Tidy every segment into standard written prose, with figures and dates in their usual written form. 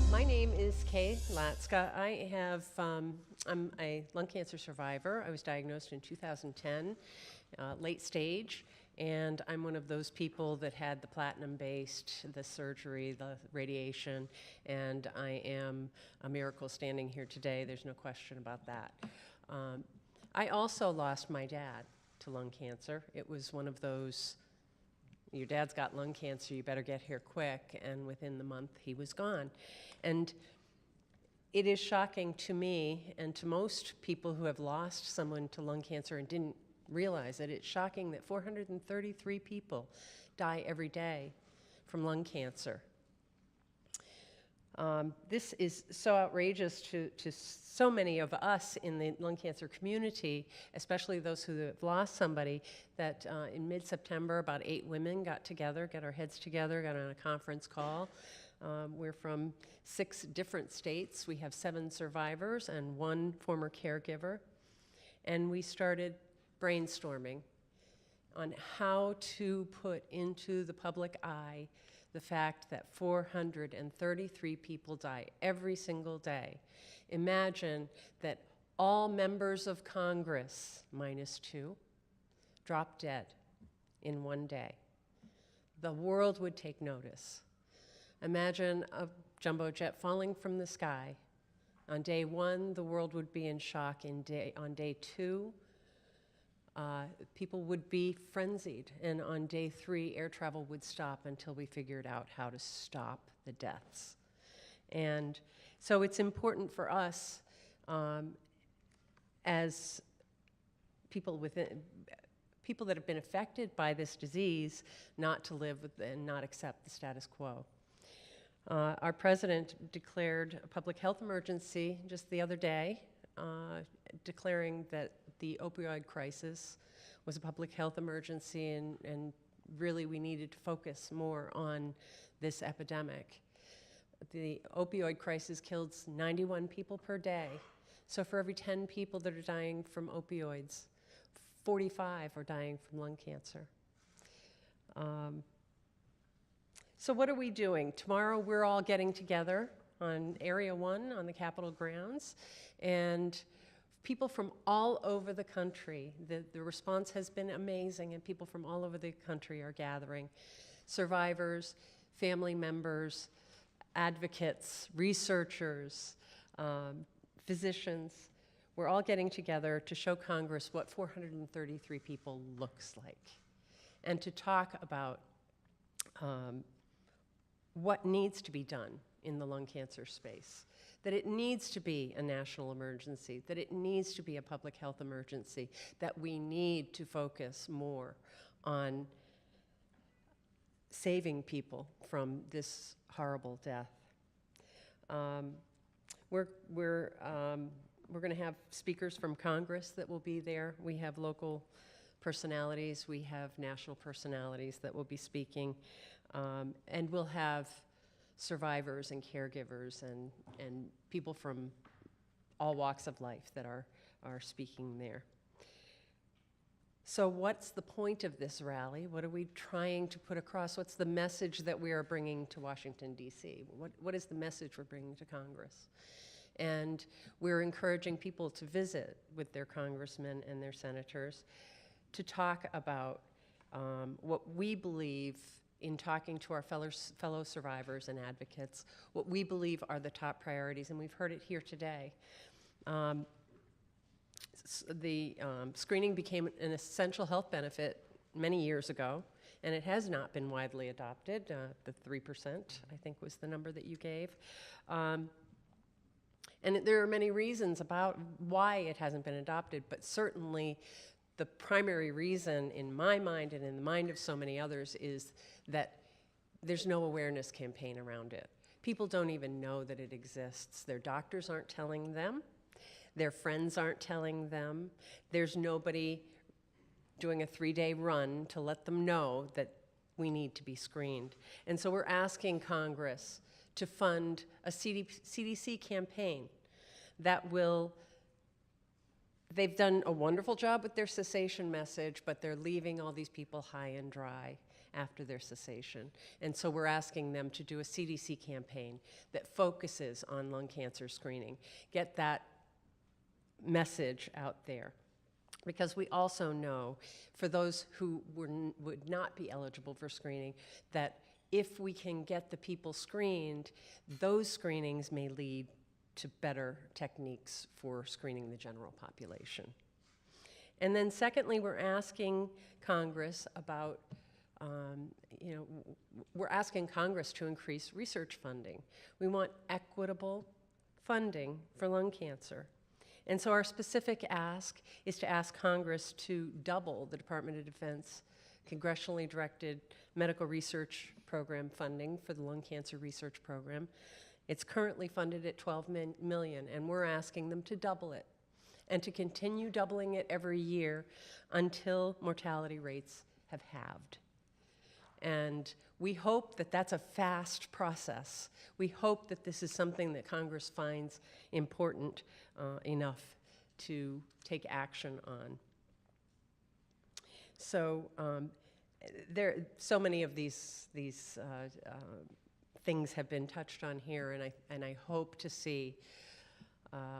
My name is Latzka. I'm a lung cancer survivor. I was diagnosed in 2010, late stage, and I'm one of those people that had the platinum-based, the surgery, the radiation, and I am a miracle standing here today. There's no question about that. I also lost my dad to lung cancer. It was one of those, your dad's got lung cancer, you better get here quick, and within the month he was gone. And it is shocking to me and to most people who have lost someone to lung cancer and didn't realize it. It's shocking that 433 people die every day from lung cancer. This is so outrageous to so many of us in the lung cancer community, especially those who have lost somebody, that in mid-September, about 8 women got together, got our heads together, got on a conference call. We're from 6 different states. We have 7 survivors and 1 former caregiver. And we started brainstorming on how to put into the public eye the fact that 433 people die every single day. Imagine that all members of Congress, -2, drop dead in one day. The world would take notice. Imagine a jumbo jet falling from the sky. On day 1, the world would be in shock. On day 2, people would be frenzied. And on day 3, air travel would stop until we figured out how to stop the deaths. And so it's important for us as people that have been affected by this disease not to live with and not accept the status quo. Our president declared a public health emergency just the other day, declaring that the opioid crisis was a public health emergency and really we needed to focus more on this epidemic. The opioid crisis kills 91 people per day. So for every 10 people that are dying from opioids, 45 are dying from lung cancer. So what are we doing? Tomorrow we're all getting together on Area 1 on the Capitol grounds, and people from all over the country, the response has been amazing, and people from all over the country are gathering. Survivors, family members, advocates, researchers, physicians, we're all getting together to show Congress what 433 people looks like, and to talk about what needs to be done in the lung cancer space, that it needs to be a national emergency, that it needs to be a public health emergency, that we need to focus more on saving people from this horrible death. We're going to have speakers from Congress that will be there. We have local personalities, we have national personalities that will be speaking, and we'll have survivors and caregivers and people from all walks of life that are speaking there. So what's the point of this rally? What are we trying to put across? What's the message that we are bringing to Washington, D.C.? What is the message we're bringing to Congress? And we're encouraging people to visit with their congressmen and their senators to talk about what we believe in talking to our fellow survivors and advocates, what we believe are the top priorities, and we've heard it here today. Screening became an essential health benefit many years ago, and it has not been widely adopted. The 3%, I think, was the number that you gave. And there are many reasons about why it hasn't been adopted, but certainly the primary reason in my mind and in the mind of so many others is that there's no awareness campaign around it. People don't even know that it exists. Their doctors aren't telling them. Their friends aren't telling them. There's nobody doing a 3-day run to let them know that we need to be screened. And so we're asking Congress to fund a CDC campaign that will they've done a wonderful job with their cessation message, but they're leaving all these people high and dry after their cessation. And so we're asking them to do a CDC campaign that focuses on lung cancer screening, get that message out there. Because we also know, for those who would not be eligible for screening, that if we can get the people screened, those screenings may lead to better techniques for screening the general population. And then secondly, we're asking Congress about, we're asking Congress to increase research funding. We want equitable funding for lung cancer. And so our specific ask is to ask Congress to double the Department of Defense congressionally directed medical research program funding for the lung cancer research program. It's currently funded at $12 million, and we're asking them to double it and to continue doubling it every year until mortality rates have halved. And we hope that that's a fast process. We hope that this is something that Congress finds important enough to take action on. So so many of these things have been touched on here, and I hope to see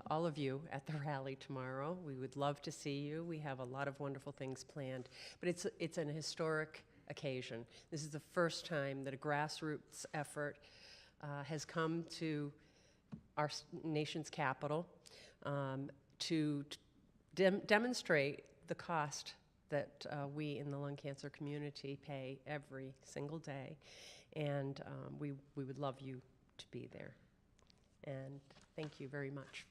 all of you at the rally tomorrow. We would love to see you. We have a lot of wonderful things planned, but it's an historic occasion. This is the first time that a grassroots effort has come to our nation's capital to demonstrate the cost that we in the lung cancer community pay every single day. And we would love you to be there. And thank you very much.